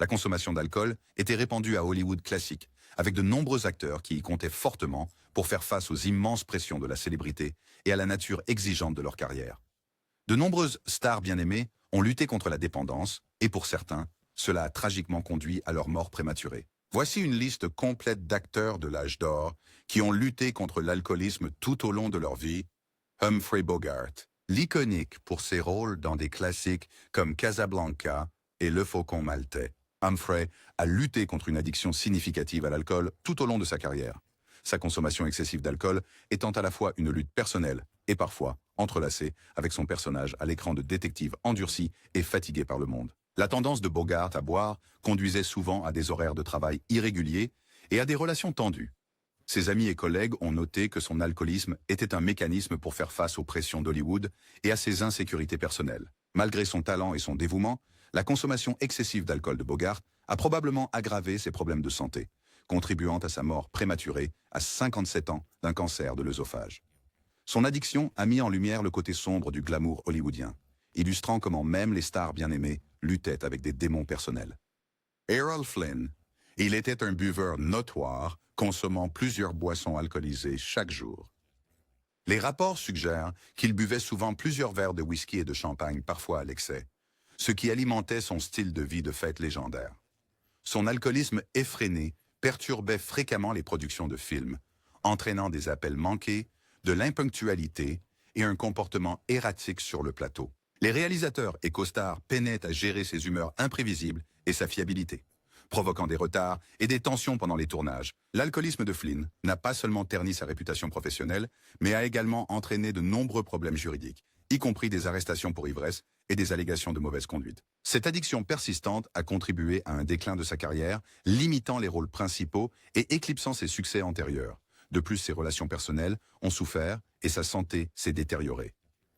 La consommation d'alcool était répandue à Hollywood classique, avec de nombreux acteurs qui y comptaient fortement pour faire face aux immenses pressions de la célébrité et à la nature exigeante de leur carrière. De nombreuses stars bien-aimées ont lutté contre la dépendance, et pour certains, cela a tragiquement conduit à leur mort prématurée. Voici une liste complète d'acteurs de l'âge d'or qui ont lutté contre l'alcoolisme tout au long de leur vie. Humphrey Bogart, l'iconique pour ses rôles dans des classiques comme Casablanca et Le Faucon Maltais. Humphrey a lutté contre une addiction significative à l'alcool tout au long de sa carrière. Sa consommation excessive d'alcool étant à la fois une lutte personnelle et parfois entrelacée avec son personnage à l'écran de détective endurci et fatigué par le monde. La tendance de Bogart à boire conduisait souvent à des horaires de travail irréguliers et à des relations tendues. Ses amis et collègues ont noté que son alcoolisme était un mécanisme pour faire face aux pressions d'Hollywood et à ses insécurités personnelles. Malgré son talent et son dévouement, la consommation excessive d'alcool de Bogart a probablement aggravé ses problèmes de santé, contribuant à sa mort prématurée à 57 ans d'un cancer de l'œsophage. Son addiction a mis en lumière le côté sombre du glamour hollywoodien, illustrant comment même les stars bien-aimées luttaient avec des démons personnels. Errol Flynn, il était un buveur notoire, consommant plusieurs boissons alcoolisées chaque jour. Les rapports suggèrent qu'il buvait souvent plusieurs verres de whisky et de champagne, parfois à l'excès, ce qui alimentait son style de vie de fête légendaire. Son alcoolisme effréné perturbait fréquemment les productions de films, entraînant des appels manqués, de l'imponctualité et un comportement erratique sur le plateau. Les réalisateurs et co-stars peinaient à gérer ses humeurs imprévisibles et sa fiabilité, provoquant des retards et des tensions pendant les tournages. L'alcoolisme de Flynn n'a pas seulement terni sa réputation professionnelle, mais a également entraîné de nombreux problèmes juridiques, y compris des arrestations pour ivresse et des allégations de mauvaise conduite. Cette addiction persistante a contribué à un déclin de sa carrière, limitant les rôles principaux et éclipsant ses succès antérieurs. De plus, ses relations personnelles ont souffert et sa santé s'est détériorée,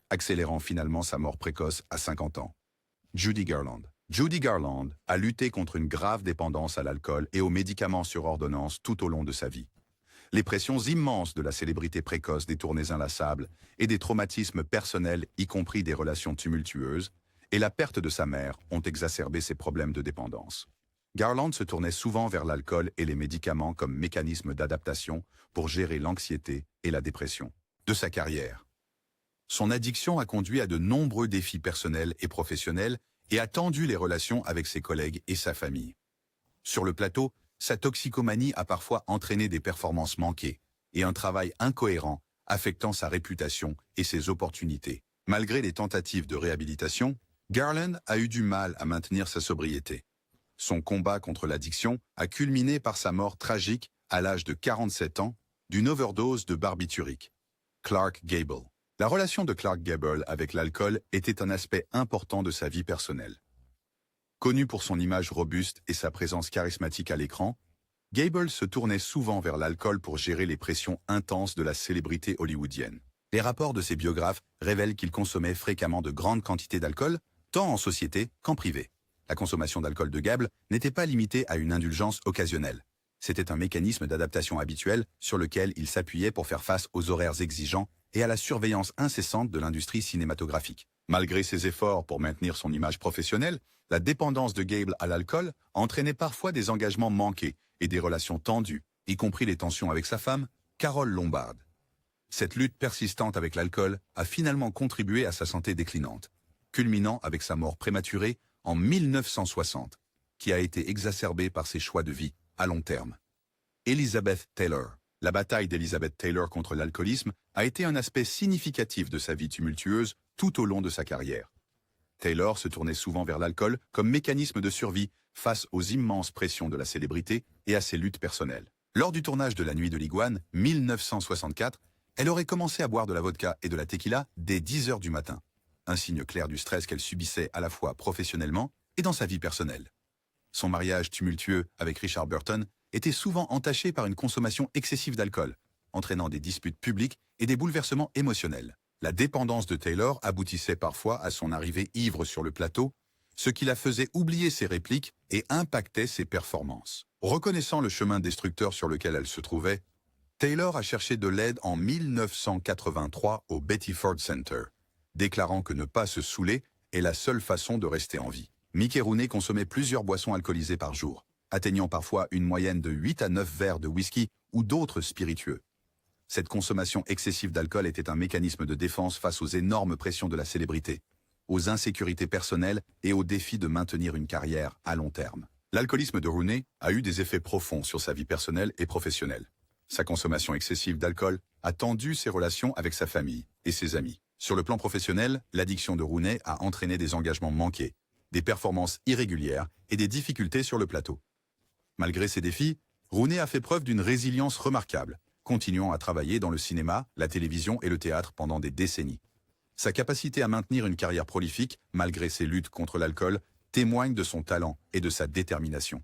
accélérant finalement sa mort précoce à 50 ans. Judy Garland. Judy Garland a lutté contre une grave dépendance à l'alcool et aux médicaments sur ordonnance tout au long de sa vie. Les pressions immenses de la célébrité précoce, des tournées inlassables et des traumatismes personnels, y compris des relations tumultueuses, et la perte de sa mère ont exacerbé ses problèmes de dépendance. Garland se tournait souvent vers l'alcool et les médicaments comme mécanisme d'adaptation pour gérer l'anxiété et la dépression de sa carrière. Son addiction a conduit à de nombreux défis personnels et professionnels et a tendu les relations avec ses collègues et sa famille. Sur le plateau, sa toxicomanie a parfois entraîné des performances manquées et un travail incohérent affectant sa réputation et ses opportunités. Malgré les tentatives de réhabilitation, Garland a eu du mal à maintenir sa sobriété. Son combat contre l'addiction a culminé par sa mort tragique à l'âge de 47 ans d'une overdose de barbiturique. Clark Gable. La relation de Clark Gable avec l'alcool était un aspect important de sa vie personnelle. Connu pour son image robuste et sa présence charismatique à l'écran, Gable se tournait souvent vers l'alcool pour gérer les pressions intenses de la célébrité hollywoodienne. Les rapports de ses biographes révèlent qu'il consommait fréquemment de grandes quantités d'alcool, tant en société qu'en privé. La consommation d'alcool de Gable n'était pas limitée à une indulgence occasionnelle. C'était un mécanisme d'adaptation habituel sur lequel il s'appuyait pour faire face aux horaires exigeants et à la surveillance incessante de l'industrie cinématographique. Malgré ses efforts pour maintenir son image professionnelle, la dépendance de Gable à l'alcool entraînait parfois des engagements manqués et des relations tendues, y compris les tensions avec sa femme, Carole Lombard. Cette lutte persistante avec l'alcool a finalement contribué à sa santé déclinante, culminant avec sa mort prématurée en 1960, qui a été exacerbée par ses choix de vie à long terme. Elizabeth Taylor. La bataille d'Elizabeth Taylor contre l'alcoolisme a été un aspect significatif de sa vie tumultueuse tout au long de sa carrière. Taylor se tournait souvent vers l'alcool comme mécanisme de survie face aux immenses pressions de la célébrité et à ses luttes personnelles. Lors du tournage de La Nuit de l'Iguane, 1964, elle aurait commencé à boire de la vodka et de la tequila dès 10 heures du matin, un signe clair du stress qu'elle subissait à la fois professionnellement et dans sa vie personnelle. Son mariage tumultueux avec Richard Burton était souvent entaché par une consommation excessive d'alcool, entraînant des disputes publiques et des bouleversements émotionnels. La dépendance de Taylor aboutissait parfois à son arrivée ivre sur le plateau, ce qui la faisait oublier ses répliques et impactait ses performances. Reconnaissant le chemin destructeur sur lequel elle se trouvait, Taylor a cherché de l'aide en 1983 au Betty Ford Center, déclarant que ne pas se saouler est la seule façon de rester en vie. Mickey Rooney consommait plusieurs boissons alcoolisées par jour, atteignant parfois une moyenne de 8 à 9 verres de whisky ou d'autres spiritueux. Cette consommation excessive d'alcool était un mécanisme de défense face aux énormes pressions de la célébrité, aux insécurités personnelles et au défi de maintenir une carrière à long terme. L'alcoolisme de Rooney a eu des effets profonds sur sa vie personnelle et professionnelle. Sa consommation excessive d'alcool a tendu ses relations avec sa famille et ses amis. Sur le plan professionnel, l'addiction de Rooney a entraîné des engagements manqués, des performances irrégulières et des difficultés sur le plateau. Malgré ces défis, Rooney a fait preuve d'une résilience remarquable, continuant à travailler dans le cinéma, la télévision et le théâtre pendant des décennies. Sa capacité à maintenir une carrière prolifique, malgré ses luttes contre l'alcool, témoigne de son talent et de sa détermination.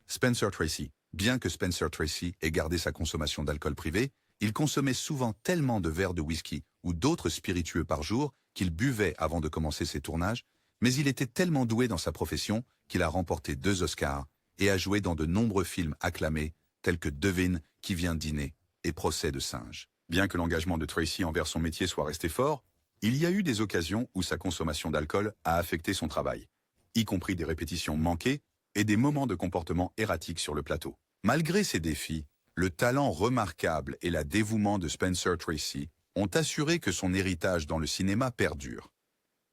Spencer Tracy. Bien que Spencer Tracy ait gardé sa consommation d'alcool privée, il consommait souvent tellement de verres de whisky ou d'autres spiritueux par jour qu'il buvait avant de commencer ses tournages, mais il était tellement doué dans sa profession qu'il a remporté 2 Oscars et a joué dans de nombreux films acclamés tels que Devine, Qui vient dîner et Procès de singe. Bien que l'engagement de Tracy envers son métier soit resté fort, il y a eu des occasions où sa consommation d'alcool a affecté son travail, y compris des répétitions manquées et des moments de comportement erratique sur le plateau. Malgré ces défis, le talent remarquable et la dévouement de Spencer Tracy ont assuré que son héritage dans le cinéma perdure,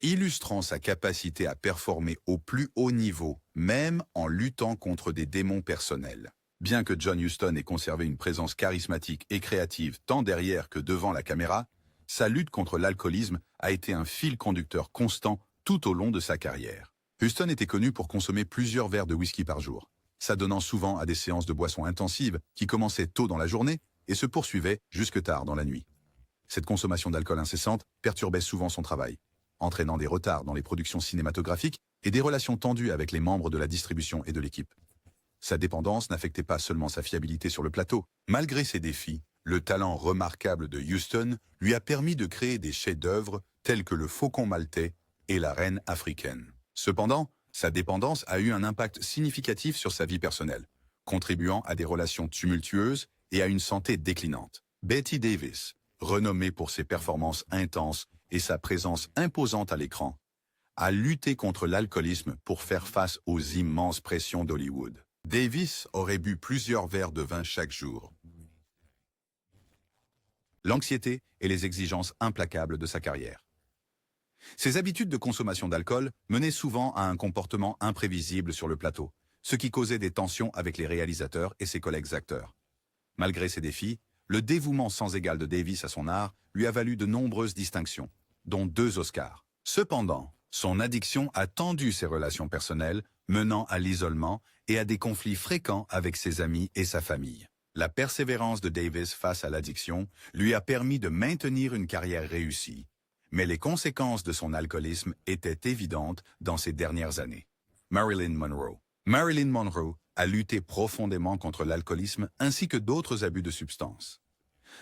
illustrant sa capacité à performer au plus haut niveau, même en luttant contre des démons personnels. Bien que John Huston ait conservé une présence charismatique et créative tant derrière que devant la caméra, sa lutte contre l'alcoolisme a été un fil conducteur constant tout au long de sa carrière. Huston était connu pour consommer plusieurs verres de whisky par jour, s'adonnant souvent à des séances de boissons intensives qui commençaient tôt dans la journée et se poursuivaient jusque tard dans la nuit. Cette consommation d'alcool incessante perturbait souvent son travail, entraînant des retards dans les productions cinématographiques et des relations tendues avec les membres de la distribution et de l'équipe. Sa dépendance n'affectait pas seulement sa fiabilité sur le plateau. Malgré ces défis, le talent remarquable de Huston lui a permis de créer des chefs-d'œuvre tels que Le Faucon maltais et La Reine africaine. Cependant, sa dépendance a eu un impact significatif sur sa vie personnelle, contribuant à des relations tumultueuses et à une santé déclinante. Bette Davis, renommée pour ses performances intenses et sa présence imposante à l'écran, a lutté contre l'alcoolisme pour faire face aux immenses pressions d'Hollywood. Davis aurait bu plusieurs verres de vin chaque jour. L'anxiété et les exigences implacables de sa carrière. Ses habitudes de consommation d'alcool menaient souvent à un comportement imprévisible sur le plateau, ce qui causait des tensions avec les réalisateurs et ses collègues acteurs. Malgré ces défis, le dévouement sans égal de Davis à son art lui a valu de nombreuses distinctions, dont 2 Oscars. Cependant, son addiction a tendu ses relations personnelles, menant à l'isolement et à des conflits fréquents avec ses amis et sa famille. La persévérance de Davis face à l'addiction lui a permis de maintenir une carrière réussie, mais les conséquences de son alcoolisme étaient évidentes dans ces dernières années. Marilyn Monroe. Marilyn Monroe a lutté profondément contre l'alcoolisme ainsi que d'autres abus de substances.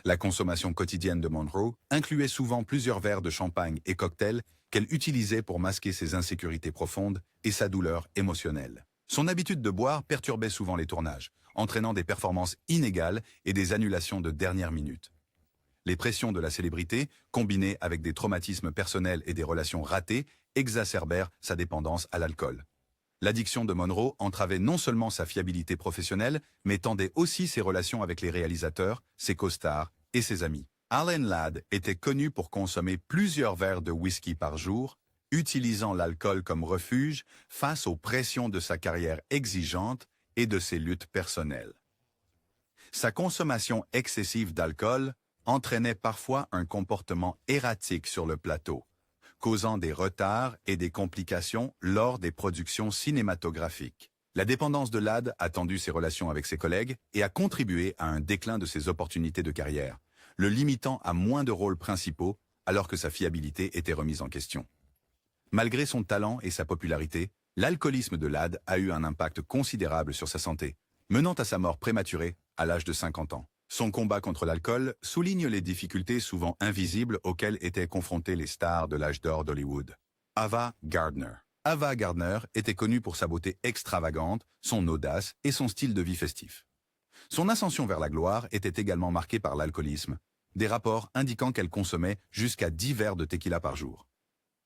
La consommation quotidienne de Monroe incluait souvent plusieurs verres de champagne et cocktails qu'elle utilisait pour masquer ses insécurités profondes et sa douleur émotionnelle. Son habitude de boire perturbait souvent les tournages, entraînant des performances inégales et des annulations de dernière minute. Les pressions de la célébrité, combinées avec des traumatismes personnels et des relations ratées, exacerbèrent sa dépendance à l'alcool. L'addiction de Monroe entravait non seulement sa fiabilité professionnelle, mais tendait aussi ses relations avec les réalisateurs, ses co-stars et ses amis. Alan Ladd était connu pour consommer plusieurs verres de whisky par jour, utilisant l'alcool comme refuge face aux pressions de sa carrière exigeante et de ses luttes personnelles. Sa consommation excessive d'alcool entraînait parfois un comportement erratique sur le plateau, causant des retards et des complications lors des productions cinématographiques. La dépendance de Ladd a tendu ses relations avec ses collègues et a contribué à un déclin de ses opportunités de carrière, le limitant à moins de rôles principaux alors que sa fiabilité était remise en question. Malgré son talent et sa popularité, l'alcoolisme de Ladd a eu un impact considérable sur sa santé, menant à sa mort prématurée à l'âge de 50 ans. Son combat contre l'alcool souligne les difficultés souvent invisibles auxquelles étaient confrontés les stars de l'âge d'or d'Hollywood. Ava Gardner. Ava Gardner était connue pour sa beauté extravagante, son audace et son style de vie festif. Son ascension vers la gloire était également marquée par l'alcoolisme, des rapports indiquant qu'elle consommait jusqu'à 10 verres de tequila par jour.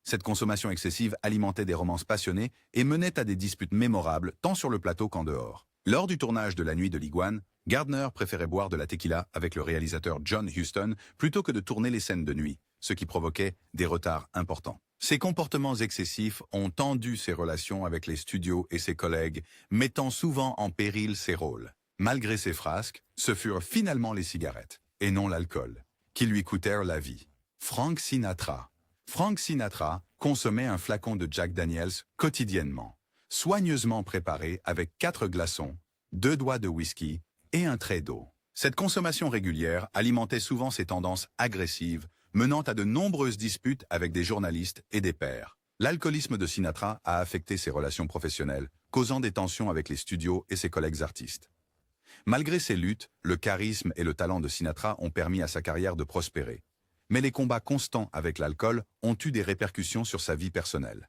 Cette consommation excessive alimentait des romances passionnées et menait à des disputes mémorables tant sur le plateau qu'en dehors. Lors du tournage de La Nuit de l'Iguane, Gardner préférait boire de la tequila avec le réalisateur John Huston plutôt que de tourner les scènes de nuit, ce qui provoquait des retards importants. Ces comportements excessifs ont tendu ses relations avec les studios et ses collègues, mettant souvent en péril ses rôles. Malgré ses frasques, ce furent finalement les cigarettes, et non l'alcool, qui lui coûtèrent la vie. Frank Sinatra. Frank Sinatra consommait un flacon de Jack Daniels quotidiennement, soigneusement préparé avec 4 glaçons, 2 doigts de whisky et un trait d'eau. Cette consommation régulière alimentait souvent ses tendances agressives, menant à de nombreuses disputes avec des journalistes et des pairs. L'alcoolisme de Sinatra a affecté ses relations professionnelles, causant des tensions avec les studios et ses collègues artistes. Malgré ces luttes, le charisme et le talent de Sinatra ont permis à sa carrière de prospérer. Mais les combats constants avec l'alcool ont eu des répercussions sur sa vie personnelle.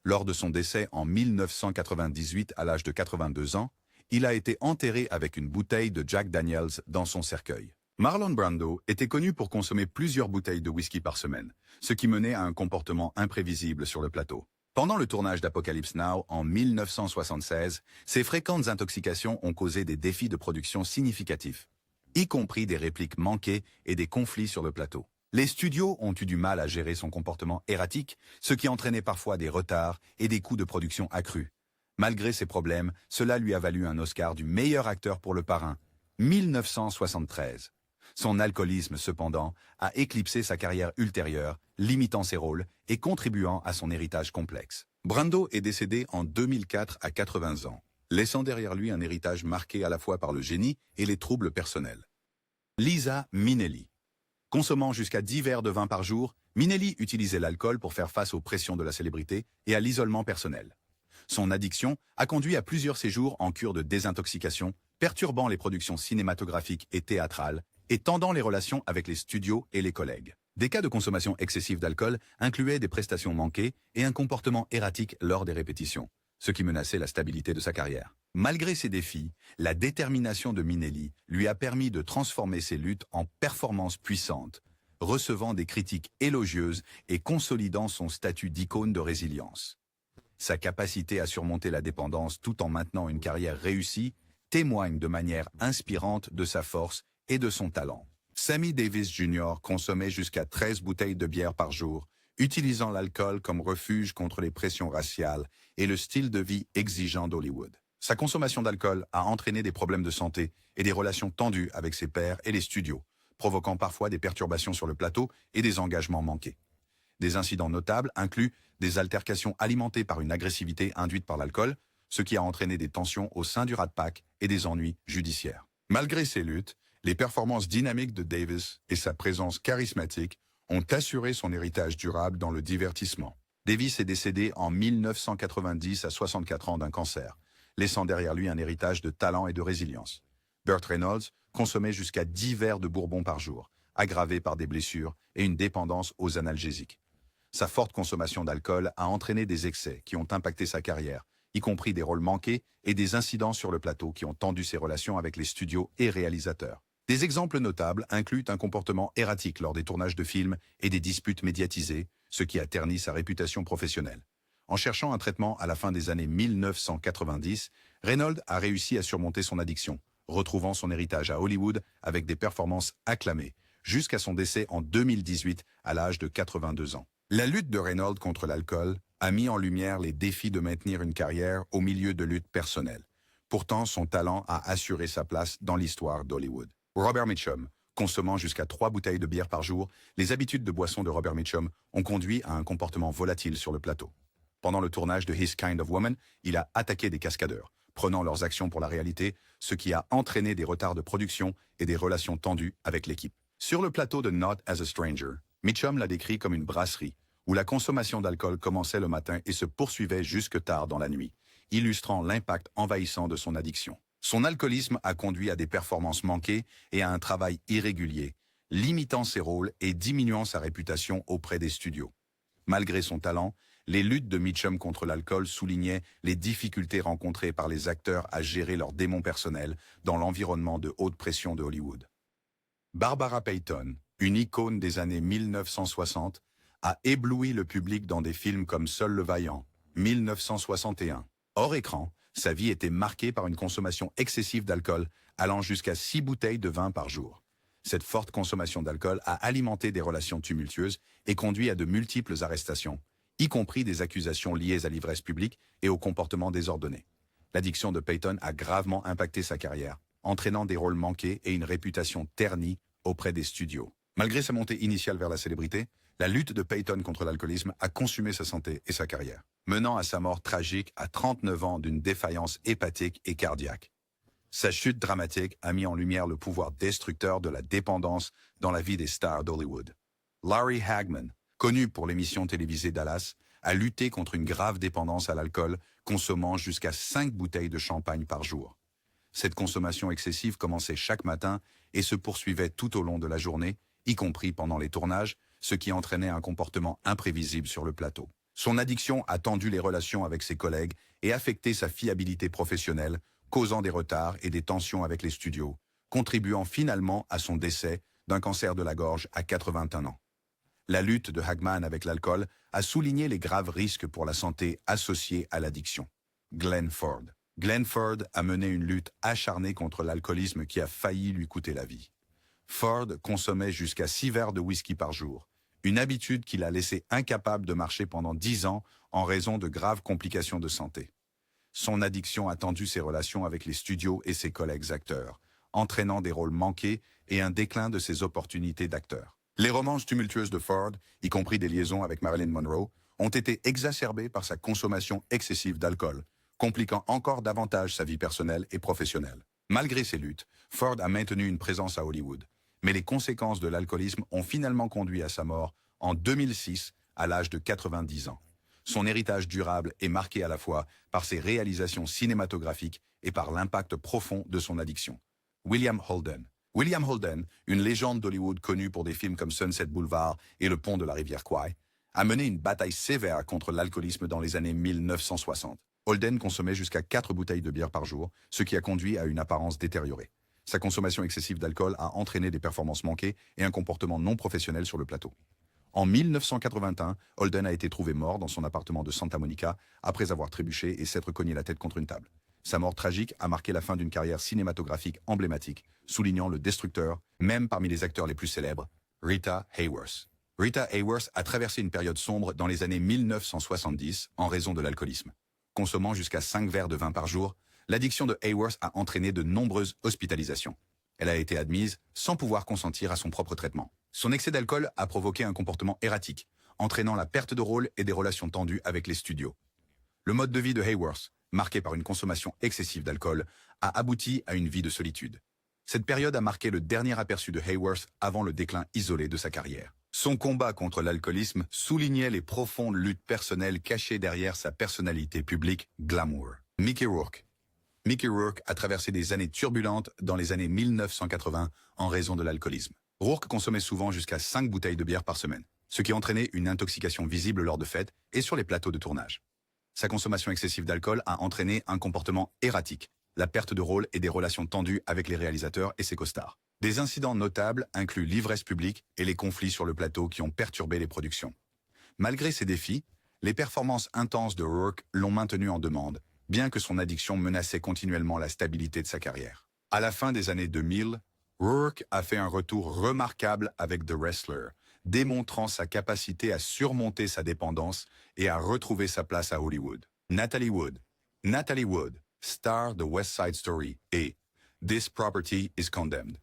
Lors de son décès en 1998 à l'âge de 82 ans, il a été enterré avec une bouteille de Jack Daniels dans son cercueil. Marlon Brando était connu pour consommer plusieurs bouteilles de whisky par semaine, ce qui menait à un comportement imprévisible sur le plateau. Pendant le tournage d'Apocalypse Now en 1976, ces fréquentes intoxications ont causé des défis de production significatifs, y compris des répliques manquées et des conflits sur le plateau. Les studios ont eu du mal à gérer son comportement erratique, ce qui entraînait parfois des retards et des coûts de production accrus. Malgré ces problèmes, cela lui a valu un Oscar du meilleur acteur pour Le Parrain, 1973. Son alcoolisme, cependant, a éclipsé sa carrière ultérieure, limitant ses rôles et contribuant à son héritage complexe. Brando est décédé en 2004 à 80 ans, laissant derrière lui un héritage marqué à la fois par le génie et les troubles personnels. Liza Minnelli. Consommant jusqu'à 10 verres de vin par jour, Minnelli utilisait l'alcool pour faire face aux pressions de la célébrité et à l'isolement personnel. Son addiction a conduit à plusieurs séjours en cure de désintoxication, perturbant les productions cinématographiques et théâtrales, et tendant les relations avec les studios et les collègues. Des cas de consommation excessive d'alcool incluaient des prestations manquées et un comportement erratique lors des répétitions, ce qui menaçait la stabilité de sa carrière. Malgré ces défis, la détermination de Minnelli lui a permis de transformer ses luttes en performances puissantes, recevant des critiques élogieuses et consolidant son statut d'icône de résilience. Sa capacité à surmonter la dépendance tout en maintenant une carrière réussie témoigne de manière inspirante de sa force et de son talent. Sammy Davis Jr. consommait jusqu'à 13 bouteilles de bière par jour, utilisant l'alcool comme refuge contre les pressions raciales et le style de vie exigeant d'Hollywood. Sa consommation d'alcool a entraîné des problèmes de santé et des relations tendues avec ses pairs et les studios, provoquant parfois des perturbations sur le plateau et des engagements manqués. Des incidents notables incluent des altercations alimentées par une agressivité induite par l'alcool, ce qui a entraîné des tensions au sein du Rat Pack et des ennuis judiciaires. Malgré ces luttes, les performances dynamiques de Davis et sa présence charismatique ont assuré son héritage durable dans le divertissement. Davis est décédé en 1990 à 64 ans d'un cancer, laissant derrière lui un héritage de talent et de résilience. Burt Reynolds consommait jusqu'à 10 verres de bourbon par jour, aggravé par des blessures et une dépendance aux analgésiques. Sa forte consommation d'alcool a entraîné des excès qui ont impacté sa carrière, y compris des rôles manqués et des incidents sur le plateau qui ont tendu ses relations avec les studios et réalisateurs. Des exemples notables incluent un comportement erratique lors des tournages de films et des disputes médiatisées, ce qui a terni sa réputation professionnelle. En cherchant un traitement à la fin des années 1990, Reynolds a réussi à surmonter son addiction, retrouvant son héritage à Hollywood avec des performances acclamées, jusqu'à son décès en 2018 à l'âge de 82 ans. La lutte de Reynolds contre l'alcool a mis en lumière les défis de maintenir une carrière au milieu de luttes personnelles. Pourtant, son talent a assuré sa place dans l'histoire d'Hollywood. Robert Mitchum, consommant jusqu'à 3 bouteilles de bière par jour, les habitudes de boisson de Robert Mitchum ont conduit à un comportement volatile sur le plateau. Pendant le tournage de His Kind of Woman, il a attaqué des cascadeurs, prenant leurs actions pour la réalité, ce qui a entraîné des retards de production et des relations tendues avec l'équipe. Sur le plateau de Not as a Stranger, Mitchum l'a décrit comme une brasserie, où la consommation d'alcool commençait le matin et se poursuivait jusque tard dans la nuit, illustrant l'impact envahissant de son addiction. Son alcoolisme a conduit à des performances manquées et à un travail irrégulier, limitant ses rôles et diminuant sa réputation auprès des studios. Malgré son talent, les luttes de Mitchum contre l'alcool soulignaient les difficultés rencontrées par les acteurs à gérer leurs démons personnels dans l'environnement de haute pression de Hollywood. Barbara Payton, une icône des années 1960, a ébloui le public dans des films comme Seul le Vaillant, 1961. Hors écran, sa vie était marquée par une consommation excessive d'alcool, allant jusqu'à 6 bouteilles de vin par jour. Cette forte consommation d'alcool a alimenté des relations tumultueuses et conduit à de multiples arrestations, y compris des accusations liées à l'ivresse publique et au comportement désordonné. L'addiction de Peyton a gravement impacté sa carrière, entraînant des rôles manqués et une réputation ternie auprès des studios. Malgré sa montée initiale vers la célébrité, la lutte de Peyton contre l'alcoolisme a consumé sa santé et sa carrière, menant à sa mort tragique à 39 ans d'une défaillance hépatique et cardiaque. Sa chute dramatique a mis en lumière le pouvoir destructeur de la dépendance dans la vie des stars d'Hollywood. Larry Hagman, connu pour l'émission télévisée Dallas, a lutté contre une grave dépendance à l'alcool, consommant jusqu'à 5 bouteilles de champagne par jour. Cette consommation excessive commençait chaque matin et se poursuivait tout au long de la journée, y compris pendant les tournages, ce qui entraînait un comportement imprévisible sur le plateau. Son addiction a tendu les relations avec ses collègues et affecté sa fiabilité professionnelle, causant des retards et des tensions avec les studios, contribuant finalement à son décès d'un cancer de la gorge à 81 ans. La lutte de Hagman avec l'alcool a souligné les graves risques pour la santé associés à l'addiction. Glenn Ford. Glenn Ford a mené une lutte acharnée contre l'alcoolisme qui a failli lui coûter la vie. Ford consommait jusqu'à 6 verres de whisky par jour, une habitude qui l'a laissé incapable de marcher pendant 10 ans en raison de graves complications de santé. Son addiction a tendu ses relations avec les studios et ses collègues acteurs, entraînant des rôles manqués et un déclin de ses opportunités d'acteur. Les romances tumultueuses de Ford, y compris des liaisons avec Marilyn Monroe, ont été exacerbées par sa consommation excessive d'alcool, compliquant encore davantage sa vie personnelle et professionnelle. Malgré ses luttes, Ford a maintenu une présence à Hollywood, mais les conséquences de l'alcoolisme ont finalement conduit à sa mort en 2006 à l'âge de 90 ans. Son héritage durable est marqué à la fois par ses réalisations cinématographiques et par l'impact profond de son addiction. William Holden. William Holden, une légende d'Hollywood connue pour des films comme Sunset Boulevard et Le Pont de la rivière Kwai, a mené une bataille sévère contre l'alcoolisme dans les années 1960. Holden consommait jusqu'à 4 bouteilles de bière par jour, ce qui a conduit à une apparence détériorée. Sa consommation excessive d'alcool a entraîné des performances manquées et un comportement non professionnel sur le plateau. En 1981, Holden a été trouvé mort dans son appartement de Santa Monica après avoir trébuché et s'être cogné la tête contre une table. Sa mort tragique a marqué la fin d'une carrière cinématographique emblématique, soulignant le destructeur, même parmi les acteurs les plus célèbres, Rita Hayworth. Rita Hayworth a traversé une période sombre dans les années 1970 en raison de l'alcoolisme. Consommant jusqu'à 5 verres de vin par jour, l'addiction de Hayworth a entraîné de nombreuses hospitalisations. Elle a été admise sans pouvoir consentir à son propre traitement. Son excès d'alcool a provoqué un comportement erratique, entraînant la perte de rôle et des relations tendues avec les studios. Le mode de vie de Hayworth, marqué par une consommation excessive d'alcool, a abouti à une vie de solitude. Cette période a marqué le dernier aperçu de Hayworth avant le déclin isolé de sa carrière. Son combat contre l'alcoolisme soulignait les profondes luttes personnelles cachées derrière sa personnalité publique glamour. Mickey Rourke. Mickey Rourke a traversé des années turbulentes dans les années 1980 en raison de l'alcoolisme. Rourke consommait souvent jusqu'à 5 bouteilles de bière par semaine, ce qui entraînait une intoxication visible lors de fêtes et sur les plateaux de tournage. Sa consommation excessive d'alcool a entraîné un comportement erratique, la perte de rôle et des relations tendues avec les réalisateurs et ses costards. Des incidents notables incluent l'ivresse publique et les conflits sur le plateau qui ont perturbé les productions. Malgré ces défis, les performances intenses de Rourke l'ont maintenu en demande, bien que son addiction menaçait continuellement la stabilité de sa carrière. À la fin des années 2000, Rourke a fait un retour remarquable avec The Wrestler, démontrant sa capacité à surmonter sa dépendance et à retrouver sa place à Hollywood. Natalie Wood. Natalie Wood, star de West Side Story et This Property is Condemned,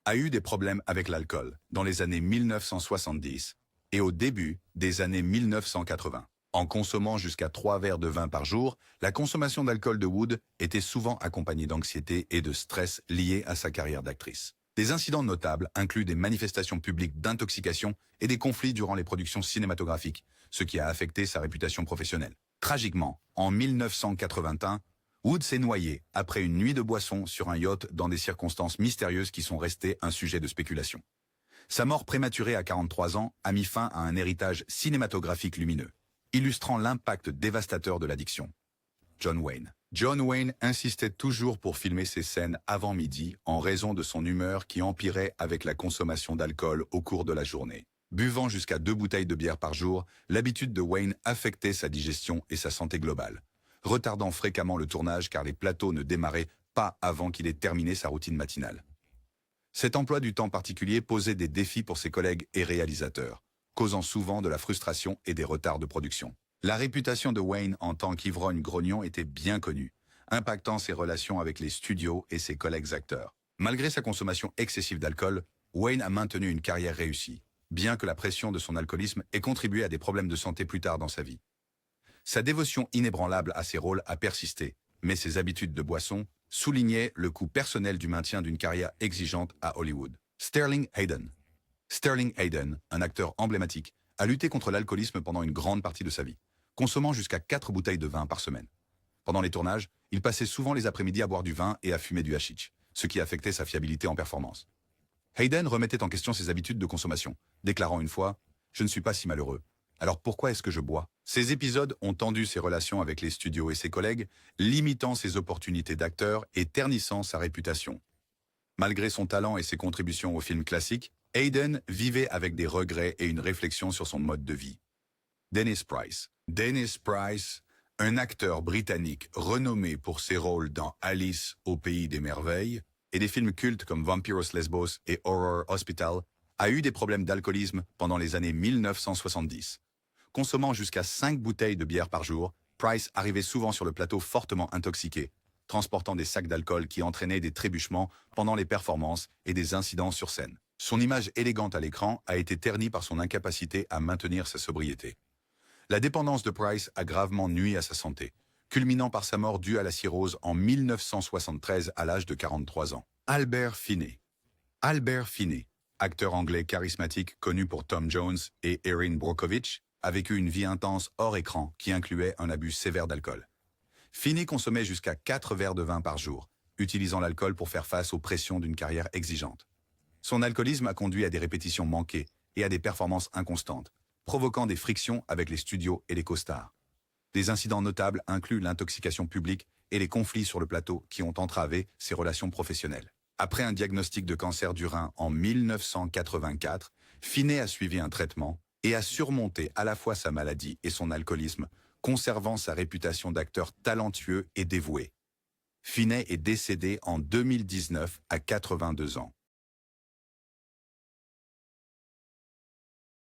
a eu des problèmes avec l'alcool dans les années 1970 et au début des années 1980. En consommant jusqu'à 3 verres de vin par jour, la consommation d'alcool de Wood était souvent accompagnée d'anxiété et de stress liés à sa carrière d'actrice. Des incidents notables incluent des manifestations publiques d'intoxication et des conflits durant les productions cinématographiques, ce qui a affecté sa réputation professionnelle. Tragiquement, en 1981, Wood s'est noyé après une nuit de boisson sur un yacht dans des circonstances mystérieuses qui sont restées un sujet de spéculation. Sa mort prématurée à 43 ans a mis fin à un héritage cinématographique lumineux, illustrant l'impact dévastateur de l'addiction. John Wayne. John Wayne insistait toujours pour filmer ses scènes avant midi en raison de son humeur qui empirait avec la consommation d'alcool au cours de la journée. Buvant jusqu'à 2 bouteilles de bière par jour, l'habitude de Wayne affectait sa digestion et sa santé globale, retardant fréquemment le tournage car les plateaux ne démarraient pas avant qu'il ait terminé sa routine matinale. Cet emploi du temps particulier posait des défis pour ses collègues et réalisateurs, causant souvent de la frustration et des retards de production. La réputation de Wayne en tant qu'ivrogne grognon était bien connue, impactant ses relations avec les studios et ses collègues acteurs. Malgré sa consommation excessive d'alcool, Wayne a maintenu une carrière réussie, bien que la pression de son alcoolisme ait contribué à des problèmes de santé plus tard dans sa vie. Sa dévotion inébranlable à ses rôles a persisté, mais ses habitudes de boisson soulignaient le coût personnel du maintien d'une carrière exigeante à Hollywood. Sterling Hayden. Sterling Hayden, un acteur emblématique, a lutté contre l'alcoolisme pendant une grande partie de sa vie, consommant jusqu'à 4 bouteilles de vin par semaine. Pendant les tournages, il passait souvent les après-midi à boire du vin et à fumer du hashish, ce qui affectait sa fiabilité en performance. Hayden remettait en question ses habitudes de consommation, déclarant une fois « Je ne suis pas si malheureux. Alors pourquoi est-ce que je bois ?» Ces épisodes ont tendu ses relations avec les studios et ses collègues, limitant ses opportunités d'acteur et ternissant sa réputation. Malgré son talent et ses contributions aux films classiques, Hayden vivait avec des regrets et une réflexion sur son mode de vie. Dennis Price. Dennis Price, un acteur britannique renommé pour ses rôles dans Alice au Pays des Merveilles et des films cultes comme Vampiros Lesbos et Horror Hospital, a eu des problèmes d'alcoolisme pendant les années 1970. Consommant jusqu'à 5 bouteilles de bière par jour, Price arrivait souvent sur le plateau fortement intoxiqué, transportant des sacs d'alcool qui entraînaient des trébuchements pendant les performances et des incidents sur scène. Son image élégante à l'écran a été ternie par son incapacité à maintenir sa sobriété. La dépendance de Price a gravement nui à sa santé, culminant par sa mort due à la cirrhose en 1973 à l'âge de 43 ans. Albert Finney. Albert Finney, acteur anglais charismatique connu pour Tom Jones et Erin Brockovich, a vécu une vie intense hors écran qui incluait un abus sévère d'alcool. Finney consommait jusqu'à 4 verres de vin par jour, utilisant l'alcool pour faire face aux pressions d'une carrière exigeante. Son alcoolisme a conduit à des répétitions manquées et à des performances inconstantes, provoquant des frictions avec les studios et les co-stars. Des incidents notables incluent l'intoxication publique et les conflits sur le plateau qui ont entravé ses relations professionnelles. Après un diagnostic de cancer du rein en 1984, Finney a suivi un traitement et a surmonté à la fois sa maladie et son alcoolisme, conservant sa réputation d'acteur talentueux et dévoué. Finney est décédé en 2019 à 82 ans.